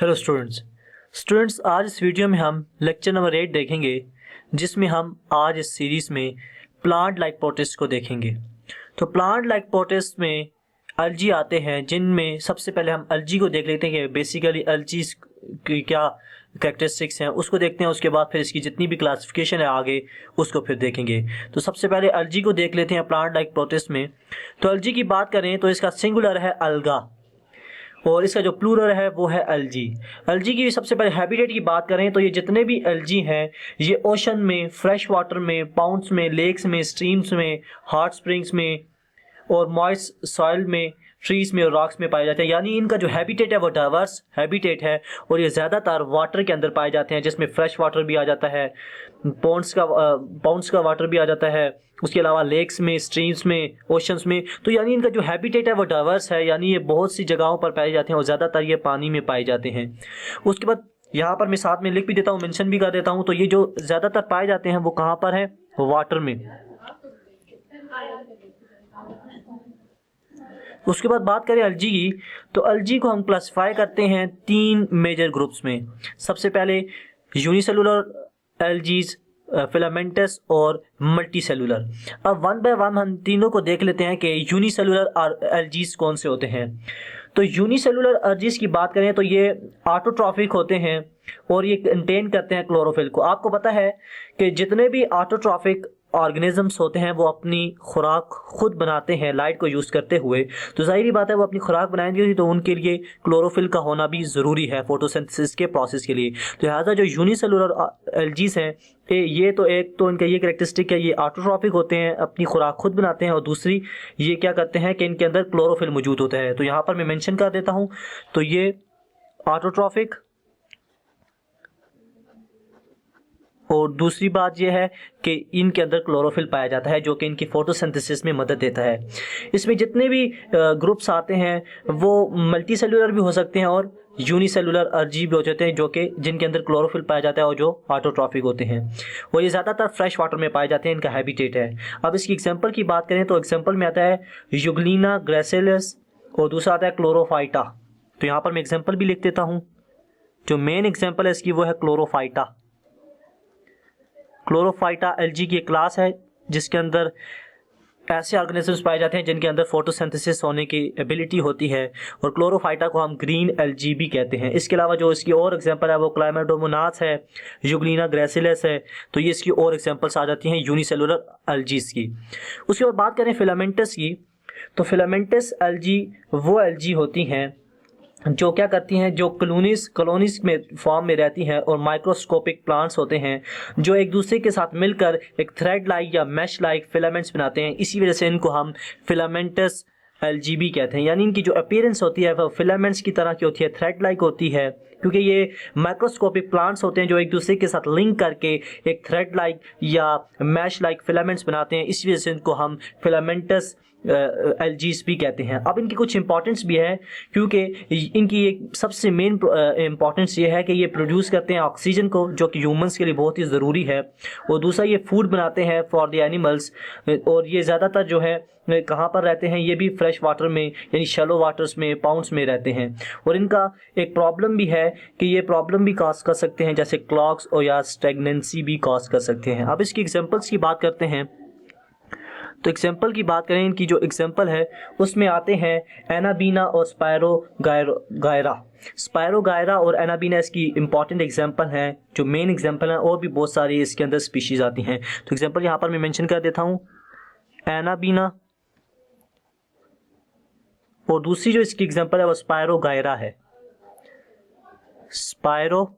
Hello students आज इस video में हम लेक्चर नंबर 8 देखेंगे, जिसमें हम आज इस सीरीज़ में प्लांट लाइक प्रोटिस्ट को देखेंगे। तो प्लांट लाइक प्रोटिस्ट में अलजी आते हैं, जिनमें सबसे पहले हम अलजी को देख लेते हैं कि बेसिकली अलजीज की क्या कैरेक्टरिस्टिक्स हैं, उसको देखते हैं। उसके बाद फिर इसकी जितनी भी क्लासिफिकेशन है आगे उसको फिर देखेंगे। तो सबसे पहले अलजी को देख लेते हैं प्लांट लाइक प्रोटिस्ट में। तो अलजी की बात करें तो इसका सिंगुलर है अलगा और इसका जो प्लूरल है वो है अलजी। अलजी की सबसे पहले हैबिटेट की बात करें तो ये जितने भी अलजी हैं ये ओशन में, फ्रेश वाटर में, पाउंड्स में, लेक्स में, स्ट्रीम्स में, हॉट स्प्रिंग्स में और मॉइस्ट सॉइल में, ट्रीज में और रॉक्स में पाए जाते हैं। यानी इनका जो हैबिटेट है वो डाइवर्स हैबिटेट है और ये ज़्यादातर वाटर के अंदर पाए जाते हैं, जिसमें फ्रेश वाटर भी आ जाता है, पाउंड्स का वाटर भी आ जाता है, उसके अलावा लेक्स में, स्ट्रीम्स में, ओशंस में। तो यानी इनका जो हैबिटेट है वो डाइवर्स है, यानी ये बहुत सी जगहों पर पाए जाते हैं और ज़्यादातर ये पानी में पाए जाते हैं। उसके बाद यहाँ पर मैं साथ में लिख भी देता हूँ, मेंशन भी कर देता हूँ। तो ये जो ज़्यादातर पाए जाते हैं वो कहाँ पर है? वाटर में। उसके बाद बात करें अलजी की, तो अलजी को हम क्लासिफाई करते हैं 3 मेजर ग्रुप्स में। सबसे पहले यूनिसेलुलर एल्जीज, फिलामेंटस और मल्टी सेलुलर। अब वन बाय वन हम तीनों को देख लेते हैं कि यूनिसेलुलर एल्जीज कौन से होते हैं। तो यूनिसेलुलर एल्जीज की बात करें तो ये ऑटोट्रॉफिक होते हैं और ये कंटेन करते हैं क्लोरोफिल को। आपको पता है कि जितने भी ऑटोट्रॉफिक ऑर्गेनिजम्स होते हैं वो अपनी खुराक खुद बनाते हैं लाइट को यूज़ करते हुए। तो जाहिर बात है वो अपनी खुराक बनाएंगे तो उनके लिए क्लोरोफिल का होना भी ज़रूरी है फोटोसिंथेसिस के प्रोसेस के लिए। तो लिहाजा जो यूनिसेलुलर एल्जीज हैं ये तो एक तो इनका ये कैरेक्टरिस्टिक है, ये ऑटोट्रॉफिक होते हैं, अपनी खुराक खुद बनाते हैं, और दूसरी ये क्या करते हैं कि इनके अंदर क्लोरोफिल मौजूद होता है। तो यहाँ पर मैं मेंशन कर देता हूँ, तो ये ऑटोट्रॉफिक, और दूसरी बात यह है कि इनके अंदर क्लोरोफिल पाया जाता है जो कि इनकी फोटोसिंथेसिस में मदद देता है। इसमें जितने भी ग्रुप्स आते हैं वो मल्टी सेलुलर भी हो सकते हैं और यूनिसेलुलर एल्जी भी हो जाते हैं, जो कि जिनके अंदर क्लोरोफिल पाया जाता है और जो ऑटोट्रॉफिक होते हैं, और ये ज़्यादातर फ्रेश वाटर में पाए जाते हैं, इनका हैबिटेट है। अब इसकी एग्जाम्पल की बात करें तो एग्जाम्पल में आता है यूग्लिना ग्रेसिलिस और दूसरा आता है क्लोरोफाइटा। तो यहाँ पर मैं एग्जाम्पल भी लिख देता हूँ। जो मेन एग्जाम्पल है इसकी वो है क्लोरोफाइटा। क्लोरोफाइटा एल्जी की एक क्लास है जिसके अंदर ऐसे ऑर्गेनिजम्स पाए जाते हैं जिनके अंदर फोटोसिंथेसिस होने की एबिलिटी होती है, और क्लोरोफाइटा को हम ग्रीन एल्जी भी कहते हैं। इसके अलावा जो इसकी और एग्जांपल है वो क्लाइमेडोमोनास है, यूग्लिना ग्रेसिलिस है। तो ये इसकी और एग्जांपल्स आ जाती हैं यूनिसेलुलर एल्जीज की। उसके बाद बात करें फिलामेंटस की, तो फिलामेंटस एल्जी वो एल्जी होती हैं जो क्या करती हैं, जो कॉलोनीज में फॉर्म में रहती हैं और माइक्रोस्कोपिक प्लांट्स होते हैं जो एक दूसरे के साथ मिलकर एक थ्रेड लाइक या मैश लाइक फिलामेंट्स बनाते हैं। इसी वजह से इनको हम फिलामेंटस एल्जी भी कहते हैं। यानी इनकी जो अपीयरेंस होती है वो फिलामेंट्स की तरह की होती है, थ्रेड लाइक होती है, क्योंकि ये माइक्रोस्कोपिक प्लांट्स होते हैं जो एक दूसरे के साथ लिंक करके एक थ्रेड लाइक या मैश लाइक फिलामेंट्स बनाते हैं। इस वजह से इनको हम फिलामेंटस एल्जीज भी कहते हैं। अब इनकी कुछ इंपॉर्टेंस भी है, क्योंकि इनकी एक सबसे मेन इंपॉर्टेंस ये है कि ये प्रोड्यूस करते हैं ऑक्सीजन को, जो कि ह्यूमंस के लिए बहुत ही ज़रूरी है, और दूसरा ये फूड बनाते हैं फॉर द एनिमल्स। और ये ज़्यादातर जो है कहाँ पर रहते हैं, ये भी फ्रेश वाटर में यानी शैलो वाटर्स में, पाउंड्स में रहते हैं। और इनका एक प्रॉब्लम भी है कि ये प्रॉब्लम भी कॉज कर सकते हैं, जैसे क्लॉग्स और या स्टेगनेंसी भी कॉज कर सकते हैं। अब इसकी एग्जांपल्स की बात करते हैं। तो एग्जाम्पल की बात करें, इनकी जो एग्जाम्पल है उसमें आते हैं एनाबीना और स्पायरोगायरा और एनाबीना इसकी इंपॉर्टेंट एग्जाम्पल हैं, जो मेन एग्जाम्पल हैं। और भी बहुत सारी इसके अंदर स्पीशीज़ आती हैं। तो एग्जाम्पल यहाँ पर मैं मेंशन कर देता हूँ, एनाबीना, और दूसरी जो इसकी एग्जाम्पल है वो स्पायरोगायरा है, स्पायरोगायरा।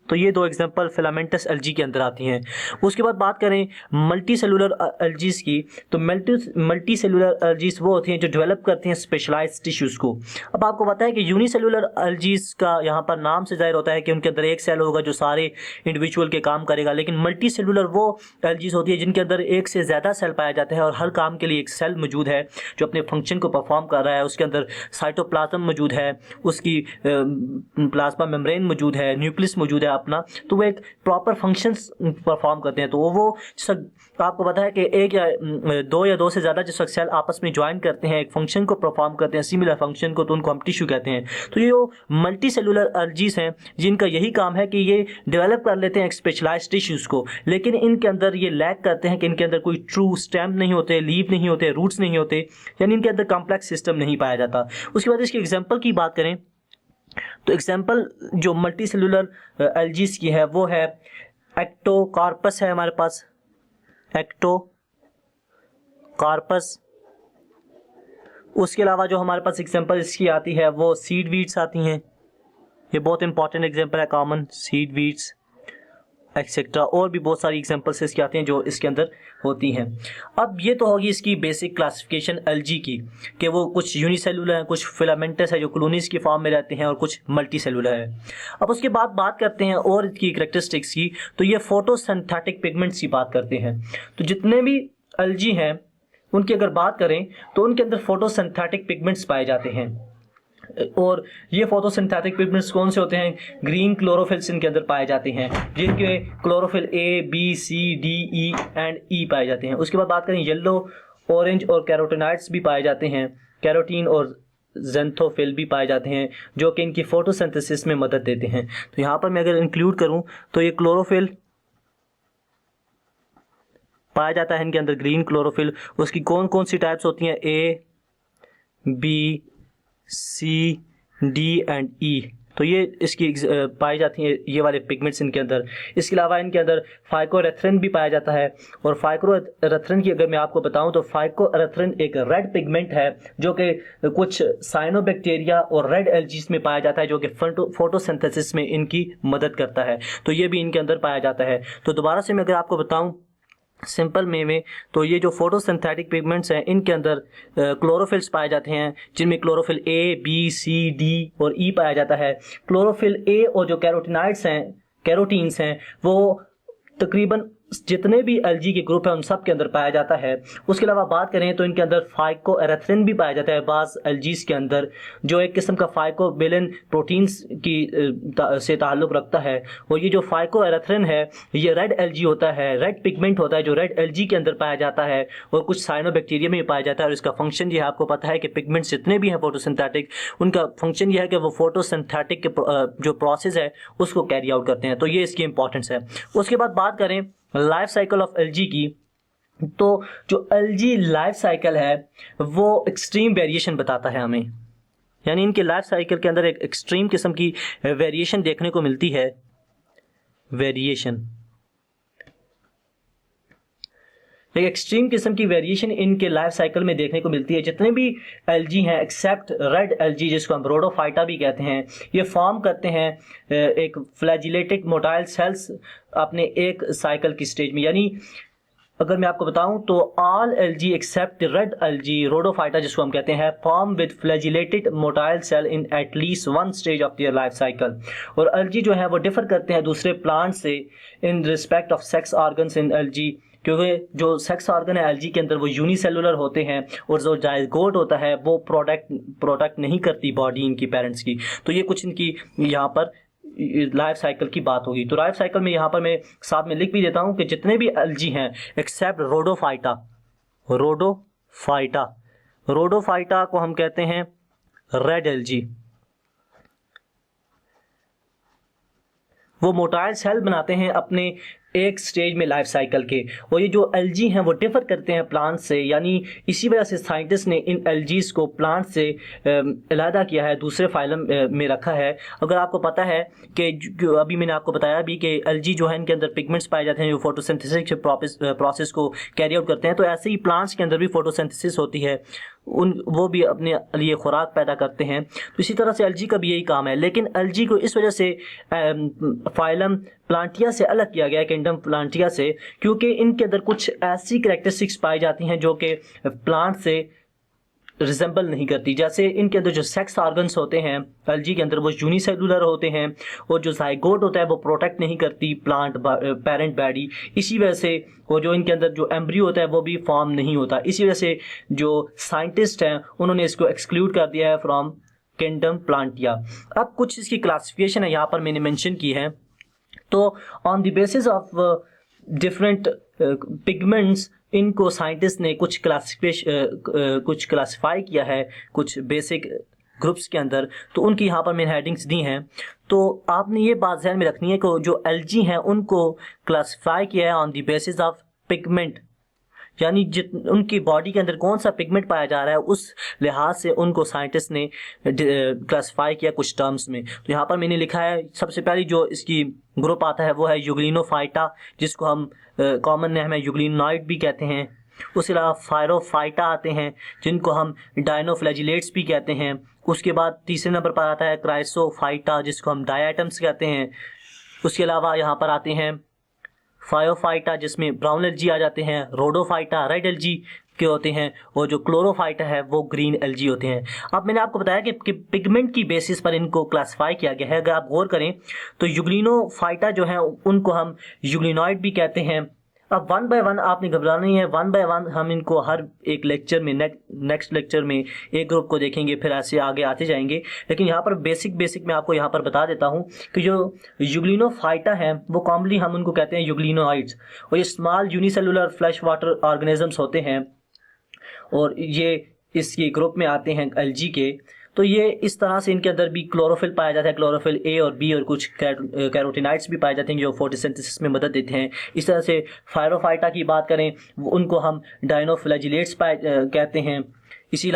तो ये 2 एग्जांपल फिलामेंटस एल्जी के अंदर आती हैं। उसके बाद बात करें मल्टी सेलुलर एल्जीज की, तो मल्टी सेलुलर एल्जीज वो होती हैं जो डेवलप करती हैं स्पेशलाइज्ड टिश्यूज़ को। अब आपको पता है कि यूनिसेलुलर एल्जीज का यहाँ पर नाम से जाहिर होता है कि उनके अंदर एक सेल होगा जो सारे इंडिविजुअल के काम करेगा, लेकिन मल्टी सेलुलर वो एल्जीज होती है जिनके अंदर एक से ज़्यादा सेल पाया जाता है और हर काम के लिए एक सेल मौजूद है जो अपने फंक्शन को परफॉर्म कर रहा है। उसके अंदर साइटोप्लाज्म मौजूद है, उसकी प्लाज्मा मेम्ब्रेन मौजूद है, न्यूक्लियस मौजूद है, अपना, तो वो एक प्रॉपर फंक्शंस परफॉर्म करते हैं। तो वो आपको पता है कि एक या दो से ज़्यादा जो सेल आपस में ज्वाइन करते हैं, एक फंक्शन को परफॉर्म करते हैं, सिमिलर फंक्शन को, तो उनको हम टिश्यू कहते हैं। तो ये जो मल्टी सेलुलर एल्जीज हैं जिनका यही काम है कि ये डेवलप कर लेते हैं एक स्पेशलाइज्ड टिश्यूज़ को, लेकिन इनके अंदर ये लैक करते हैं कि इनके अंदर कोई ट्रू स्टेम नहीं होते, लीफ नहीं होते, रूट्स नहीं होते, यानी इनके अंदर कॉम्प्लेक्स सिस्टम नहीं पाया जाता। उसके बाद इसकी एग्जांपल की बात करें तो एग्जांपल जो मल्टी सेलुलर एल्जीज की है वो है एक्टोकार्पस है हमारे पास, एक्टोकार्पस। उसके अलावा जो हमारे पास एग्जांपल इसकी आती है वो सीड वीड्स आती हैं, ये बहुत इंपॉर्टेंट एग्जांपल है, कॉमन सीड वीड्स एक्सेट्रा, और भी बहुत सारी एग्जांपल्स इसकी आती हैं जो इसके अंदर होती हैं। अब ये तो होगी इसकी बेसिक क्लासिफिकेशन एल्जी की, कि वो कुछ यूनिसेलुलर हैं, कुछ फिलामेंटस है जो कॉलोनीज की फॉर्म में रहते हैं, और कुछ मल्टी सेलुलर है। अब उसके बाद बात करते हैं और इसकी कैरेक्टरिस्टिक्स की, तो ये फोटोसिंथेटिक पिगमेंट्स की बात करते हैं। तो जितने भी एल्जी हैं उनकी अगर बात करें तो उनके अंदर फोटोसिंथेटिक पिगमेंट्स पाए जाते हैं, और ये फोटोसिंथेटिक पिगमेंट्स कौन से होते हैं? ग्रीन क्लोरोफिल्स इनके अंदर पाए जाते हैं, जिनके chlorophyll A B C d e and e पाए जाते हैं। उसके बाद बात करें येलो, ऑरेंज और कैरोटीनॉइड्स भी पाए जाते हैं, कैरोटीन और ज़ेंथोफिल भी पाए जाते हैं जो कि इनकी फोटोसिंथेसिस में मदद देते हैं। तो यहाँ पर मैं अगर इंक्लूड करूँ तो ये क्लोरोफिल पाया जाता है इनके अंदर, ग्रीन क्लोरोफिल। उसकी कौन कौन सी टाइप्स होती हैं? A B C d and e, तो ये इसकी पाई जाती हैं ये वाले पिगमेंट्स इनके अंदर। इसके अलावा इनके अंदर फाइकोरेथ्रिन भी पाया जाता है, और फाइकोरेथ्रिन की अगर मैं आपको बताऊं तो फाइकोरेथ्रिन एक रेड पिगमेंट है जो कि कुछ साइनोबैक्टीरिया और रेड एल्जीज में पाया जाता है, जो कि फोटोसिंथेसिस में इनकी मदद करता है। तो ये भी इनके अंदर पाया जाता है। तो दोबारा से मैं अगर आपको बताऊं सिंपल में तो ये जो फोटोसिंथेटिक पिगमेंट्स हैं इनके अंदर क्लोरोफिल्स पाए जाते हैं, जिनमें chlorophyll A B C D और ई पाया जाता है। क्लोरोफिल ए और जो कैरोटीन्स हैं वो तकरीबन जितने भी एल्जी के ग्रुप हैं उन सब के अंदर पाया जाता है। उसके अलावा बात करें तो इनके अंदर फाइकोएरेथ्रिन भी पाया जाता है बाज़ एल्जीज के अंदर, जो एक किस्म का फाइकोबिलिन प्रोटीन्स की से ताल्लुक़ रखता है। और ये जो फाइकोएरेथ्रिन है ये रेड एल्जी होता है, रेड पिगमेंट होता है जो रेड एल्जी के अंदर पाया जाता है, और कुछ साइनोबैक्टीरिया में भी पाया जाता है। और इसका फंक्शन ये है, आपको पता है कि पिगमेंट्स जितने भी हैं फोटोसिंथेटिक, उनका फंक्शन ये है कि वो फोटोसिंथेटिक के जो प्रोसेस है उसको कैरी आउट करते हैं। तो ये इसकी इंपॉर्टेंस है। उसके बाद बात करें लाइफ साइकिल ऑफ एल्जी की, तो जो एल्जी लाइफ साइकिल है वो एक्सट्रीम वेरिएशन बताता है हमें, यानी इनके लाइफ साइकिल के अंदर एक एक्सट्रीम किस्म की वेरिएशन देखने को मिलती है। एक एक्सट्रीम किस्म की वेरिएशन इनके लाइफ साइकिल में देखने को मिलती है। जितने भी एल्जी हैं एक्सेप्ट रेड एल्जी, जिसको हम रोडोफाइटा भी कहते हैं, ये फॉर्म करते हैं एक फ्लैजिलेटेड मोटाइल सेल्स अपने एक साइकिल की स्टेज में। यानी अगर मैं आपको बताऊं तो all algae except red algae rhodophyta जिसको हम कहते हैं form with flagellated motile cell in at least one stage of their life cycle. और एल्जी जो है वो डिफर करते हैं दूसरे प्लांट से in respect of sex organs in algae, क्योंकि जो सेक्स ऑर्गन है एल्जी के अंदर वो यूनिसेलुलर होते हैं, और जो जाइगोट होता है वो प्रोडक्ट नहीं करती बॉडी इनकी पेरेंट्स की। तो ये कुछ इनकी यहाँ पर लाइफ साइकिल की बात होगी। तो लाइफ साइकिल में यहाँ पर मैं साथ में लिख भी देता हूँ कि जितने भी एल्जी हैं एक्सेप्ट रोडोफाइटा को हम कहते हैं रेड एल्जी, वो मोटाइल सेल बनाते हैं अपने एक स्टेज में लाइफ साइकिल के। और ये जो एल्जी हैं वो डिफर करते हैं प्लांट से, यानी इसी वजह से साइंटिस्ट ने इन एल्जीज को प्लांट से अलहदा किया है, दूसरे फाइलम में रखा है। अगर आपको पता है कि अभी मैंने आपको बताया भी कि एल्जी जो है इनके अंदर पिगमेंट्स पाए जाते हैं जो फोटोसिंथेसिस प्रोसेस को कैरी आउट करते हैं, तो ऐसे ही प्लांट्स के अंदर भी फोटोसिंथेसिस होती है, वो भी अपने लिए खुराक पैदा करते हैं। तो इसी तरह से एल्जी का भी यही काम है। लेकिन एल्जी को इस वजह से फाइलम प्लांटिया से अलग किया गया है, किंगडम प्लांटिया से, क्योंकि इनके अंदर कुछ ऐसी कैरेक्टरिस्टिक्स पाई जाती हैं जो कि प्लांट से रिजेंबल नहीं करती। जैसे इनके अंदर जो सेक्स ऑर्गन्स होते हैं एल्जी के अंदर वो यूनिसेलुलर होते हैं, और जो जाइगोट होता है वो प्रोटेक्ट नहीं करती प्लांट पेरेंट बॉडी। इसी वजह से वो जो इनके अंदर जो एम्ब्रियो होता है वो भी फॉर्म नहीं होता। इसी वजह से जो साइंटिस्ट हैं उन्होंने इसको एक्सक्लूड कर दिया है फ्रॉम किंगडम प्लांटिया। अब कुछ इसकी क्लासिफिकेशन है यहाँ पर मैंने मेंशन की है। तो on the basis of different pigments इनको साइंटिस्ट ने कुछ क्लासिफाई किया है कुछ बेसिक ग्रुप्स के अंदर। तो उनकी यहाँ पर मैंने हेडिंग्स दी हैं। तो आपने ये बात ध्यान में रखनी है कि जो एल्गी हैं उनको क्लासिफाई किया है on the basis of pigment, यानी उनकी बॉडी के अंदर कौन सा पिगमेंट पाया जा रहा है उस लिहाज से उनको साइंटिस्ट ने क्लासिफाई किया कुछ टर्म्स में। तो यहाँ पर मैंने लिखा है सबसे पहली जो इसकी ग्रुप आता है वो है यूग्लिनोफाइटा, जिसको हम कॉमन नेम है यूग्लिनोइड भी कहते हैं। उसके अलावा फायरोफाइटा आते हैं जिनको हम डायनोफ्लैजिलेट्स भी कहते हैं। उसके बाद तीसरे नंबर पर आता है क्राइसोफाइटा जिसको हम डायटम्स कहते हैं। उसके अलावा यहाँ पर आते हैं फायोफाइटा जिसमें ब्राउन एल्गी आ जाते हैं, रोडोफाइटा रेड एल्गी के होते हैं, और जो क्लोरोफाइटा है वो ग्रीन एल्गी होते हैं। अब मैंने आपको बताया कि पिगमेंट की बेसिस पर इनको क्लासिफाई किया गया है। अगर आप गौर करें तो यूग्लिनोफाइटा जो है उनको हम यूग्लिनोइड भी कहते हैं। अब वन बाय वन आपने घबराना नहीं है, वन बाय वन हम इनको हर एक लेक्चर में नेक्स्ट लेक्चर में एक ग्रुप को देखेंगे, फिर ऐसे आगे आते जाएंगे। लेकिन यहाँ पर बेसिक मैं आपको यहाँ पर बता देता हूँ कि जो यूग्लिनोफाइटा है वो कॉमनली हम उनको कहते हैं यूग्लिनोइड्स, और ये small unicellular flash water organisms होते हैं और ये इसके ग्रुप में आते हैं एल्गी के। तो ये इस तरह से इनके अंदर भी क्लोरोफिल पाया जाता है, क्लोरोफिल ए और बी, और कुछ कैरोटिनाइड्स भी पाए जाते हैं जो फोटोसिंथेसिस में मदद देते हैं। इस तरह से फायरोफाइटा की बात करें उनको हम डायनोफ्लैजिलेट्स कहते हैं। इसी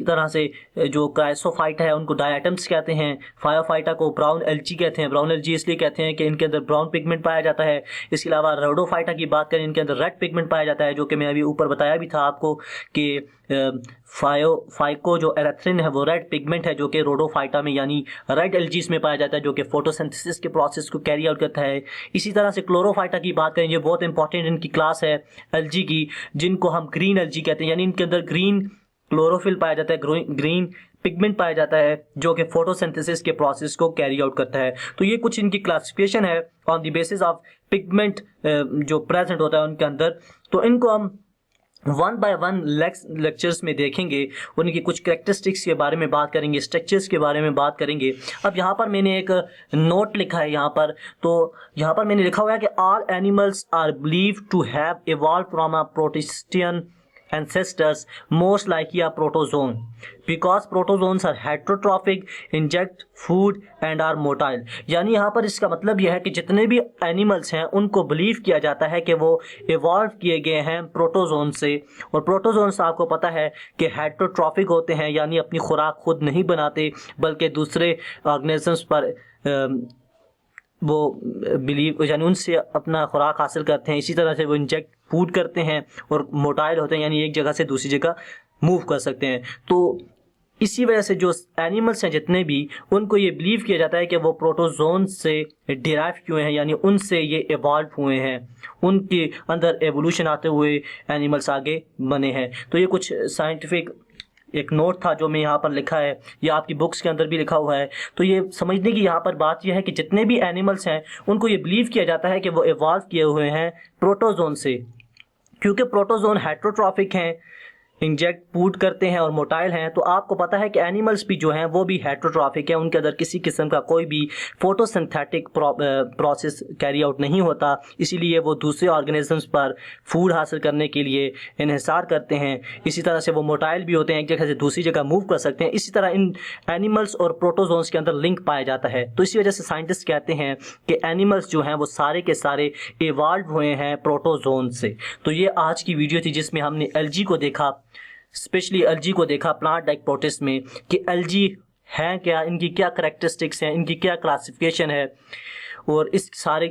तरह से जो क्राइसोफाइटा है उनको डायटम्स कहते हैं। फायोफाइटा को ब्राउन एल्गी कहते हैं। ब्राउन एल्गी इसलिए कहते हैं कि इनके अंदर ब्राउन पिगमेंट पाया जाता है। इसके अलावा रोडोफाइटा की बात करें इनके अंदर रेड पिगमेंट पाया जाता है, जो कि मैं अभी ऊपर बताया भी था आपको कि फाइको जो एरेथ्रिन है वो रेड पिगमेंट है जो कि रोडोफाइटा में यानी रेड एल्गीज में पाया जाता है, जो कि फोटोसिंथेसिस के प्रोसेस को कैरी आउट करता है। इसी तरह से क्लोरोफाइटा की बात करें, ये बहुत इंपॉर्टेंट इनकी क्लास है एल्गी की, जिनको हम ग्रीन एल्गी कहते हैं, यानी इनके अंदर ग्रीन क्लोरोफिल पाया जाता है, ग्रीन पिगमेंट पाया जाता है जो कि फोटोसिंथेसिस के प्रोसेस को कैरी आउट करता है। तो ये कुछ इनकी क्लासिफिकेशन है on the basis of pigment जो प्रेजेंट होता है उनके अंदर। तो इनको हम वन बाय वन लेक्चर्स में देखेंगे, उनकी कुछ कैरेक्टरिस्टिक्स के बारे में बात करेंगे, स्ट्रक्चर्स के बारे में बात करेंगे। अब यहाँ पर मैंने एक नोट लिखा है यहाँ पर, तो यहाँ पर मैंने लिखा हुआ है कि all animals are believed to have evolved from a protistian ancestors most likely a protozoan because protozoans are heterotrophic, inject food and are motile। यानी यहाँ पर इसका मतलब यह है कि जितने भी एनिमल्स हैं उनको बिलीव किया जाता है कि वो इवॉल्व किए गए हैं प्रोटोजोन से, और प्रोटोजोन्स आपको पता है कि हेटरोट्रॉफिक होते हैं, यानी अपनी खुराक खुद नहीं बनाते बल्कि दूसरे ऑर्गेनिजम्स पर वो बिलीव यानी उनसे अपना खुराक हासिल करते हैं। इसी तरह से वो इंजेक्ट फूड करते हैं और मोटाइल होते हैं, यानी एक जगह से दूसरी जगह मूव कर सकते हैं। तो इसी वजह से जो एनिमल्स हैं जितने भी, उनको ये बिलीव किया जाता है कि वो प्रोटोजोन से डिराइव हुए हैं, यानी उनसे ये इवॉल्व हुए हैं, उनके अंदर एवोल्यूशन आते हुए एनिमल्स आगे बने हैं। तो ये कुछ साइंटिफिक एक नोट था जो मैं यहाँ पर लिखा है, या आपकी बुक्स के अंदर भी लिखा हुआ है। तो ये समझने की यहाँ पर बात यह है कि जितने भी एनिमल्स हैं उनको ये बिलीव किया जाता है कि वो इवॉल्व किए हुए हैं प्रोटोजोन से, क्योंकि प्रोटोजोन हेटरोट्रॉफिक हैं, इंजेक्ट फूड करते हैं और मोटाइल हैं। तो आपको पता है कि एनिमल्स भी जो हैं वो भी हेटरोट्रॉफिक है, उनके अंदर किसी किस्म का कोई भी फोटोसिंथेटिक प्रोसेस कैरी आउट नहीं होता, इसीलिए वो दूसरे ऑर्गेनिजम्स पर फूड हासिल करने के लिए इन्हिसार करते हैं। इसी तरह से वो मोटाइल भी होते हैं, एक जगह से दूसरी जगह मूव कर सकते हैं। इसी तरह इन एनिमल्स और प्रोटोजोन्स के अंदर लिंक पाया जाता है। तो इसी वजह से साइंटिस्ट कहते हैं कि एनिमल्स जो हैं वो सारे के सारे इवॉल्व हुए हैं प्रोटोजोन से। तो ये आज की वीडियो थी जिसमें हमने एल्गी को देखा, स्पेशली एल्गी को देखा प्लांट लाइक प्रोटिस्ट में कि एल्गी हैं क्या, इनकी क्या करैक्टरिस्टिक्स हैं, इनकी क्या क्लासिफिकेशन है, और इस सारे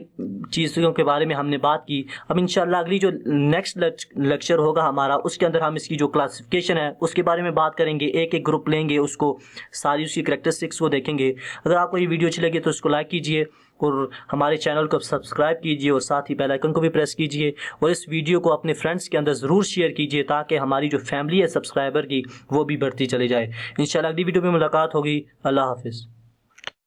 चीज़ों के बारे में हमने बात की। अब इंशाल्लाह अगली जो नेक्स्ट लेक्चर होगा हमारा, उसके अंदर हम इसकी जो क्लासिफिकेशन है उसके बारे में बात करेंगे, एक एक ग्रुप लेंगे, उसको सारी उसकी करैक्टरिस्टिक्स को देखेंगे। अगर आपको ये वीडियो अच्छी लगी तो उसको लाइक कीजिए और हमारे चैनल को सब्सक्राइब कीजिए और साथ ही बेल आइकन को भी प्रेस कीजिए, और इस वीडियो को अपने फ्रेंड्स के अंदर ज़रूर शेयर कीजिए ताकि हमारी जो फैमिली है सब्सक्राइबर की वो भी बढ़ती चली जाए। इंशाल्लाह अगली वीडियो में मुलाकात होगी। अल्लाह हाफिज़।